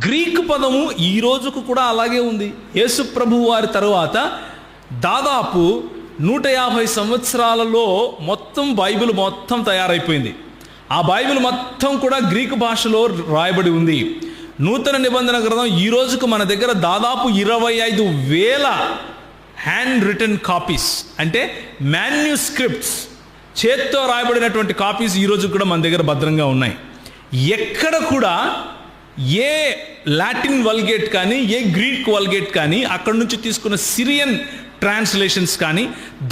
Greek పదము ఈ రోజుకు కూడా అలాగే ఉంది. యేసు ప్రభువు వారి తరువాత దాదాపు 150 సంవత్సరాలలో మొత్తం బైబిల్ మొత్తం తయారైపోయింది. ఆ బైబిల్ మొత్తం కూడా గ్రీకు భాషలో రాయబడి ఉంది. నూతన నిబంధన గ్రంథం ఈ రోజుకు మన దగ్గర దాదాపు 25,000 హ్యాండ్ రిటన్ కాపీస్, అంటే మాన్యుస్క్రిప్ట్స్, చేత్తో రాయబడినటువంటి కాపీస్ ఈ రోజు కూడా మన దగ్గర భద్రంగా ఉన్నాయి. ఎక్కడ కూడా ఏ లాటిన్ వల్గేట్ కానీ, ఏ గ్రీక్ వల్గేట్ కానీ, అక్కడ నుంచి తీసుకున్న సిరియన్ ట్రాన్స్లేషన్స్ కానీ,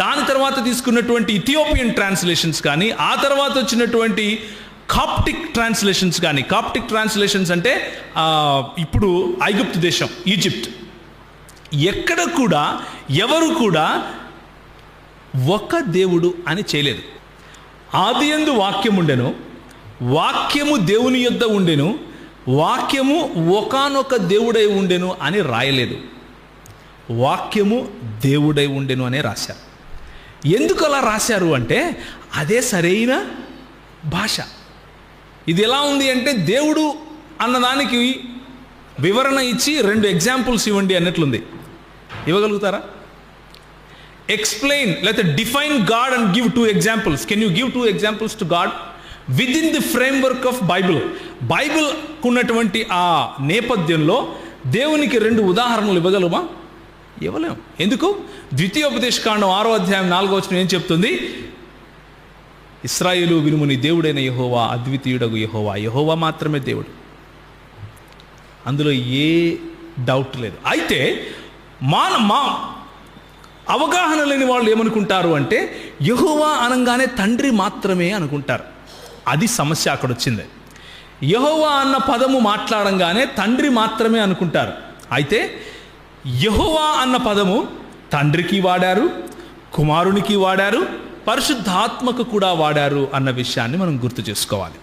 దాని తర్వాత తీసుకున్నటువంటి ఇథియోపియన్ ట్రాన్స్లేషన్స్ కానీ, ఆ తర్వాత వచ్చినటువంటి కాప్టిక్ ట్రాన్స్లేషన్స్ కానీ, కాప్టిక్ ట్రాన్స్లేషన్స్ అంటే ఇప్పుడు ఐగుప్తు దేశం, ఈజిప్ట్, ఎక్కడ కూడా ఎవరు కూడా ఒక దేవుడు అని చేయలేదు. ఆదియందు వాక్యం ఉండెను, వాక్యము దేవుని యొద్ద ఉండెను, వాక్యము ఒకానొక దేవుడై ఉండెను అని రాయలేదు. వాక్యము దేవుడై ఉండెను అనే రాశారు. ఎందుకు అలా రాశారు అంటే అదే సరైన భాష. ఇది ఎలా ఉంది అంటే దేవుడు అన్నదానికి వివరణ ఇచ్చి 2 ఎగ్జాంపుల్స్ ఇవ్వండి అన్నట్లుంది. ఇవ్వగలుగుతారా? ఎక్స్ప్లెయిన్ లేకపోతే define God and give 2 examples. Can you give 2 examples to God within the framework of Bible? బైబిల్కు ఉన్నటువంటి ఆ నేపథ్యంలో దేవునికి 2 ఉదాహరణలు ఇవ్వగలమా? ఇవ్వలేము. ఎందుకు? ద్వితీయోపదేశకాండం 6వ అధ్యాయం 4వ వచనం ఏం చెప్తుంది? ఇశ్రాయేలు వినుము, నీ దేవుడైన యెహోవా అద్వితీయుడగు యెహోవా, యెహోవా మాత్రమే దేవుడు. అందులో ఏ డౌట్ లేదు. అయితే మా అవగాహన లేని వాళ్ళు ఏమనుకుంటారు అంటే యెహోవా అనగానే తండ్రి మాత్రమే అనుకుంటారు. అది సమస్య అక్కడ వచ్చింది. యెహోవా అన్న పదము మాట్లాడంగానే తండ్రి మాత్రమే అనుకుంటారు. అయితే యెహోవా అన్న పదము తండ్రికి వాడారు, కుమారునికి వాడారు, పరిశుద్ధాత్మకు కూడా వాడారు అన్న విషయాన్ని మనం గుర్తు చేసుకోవాలి.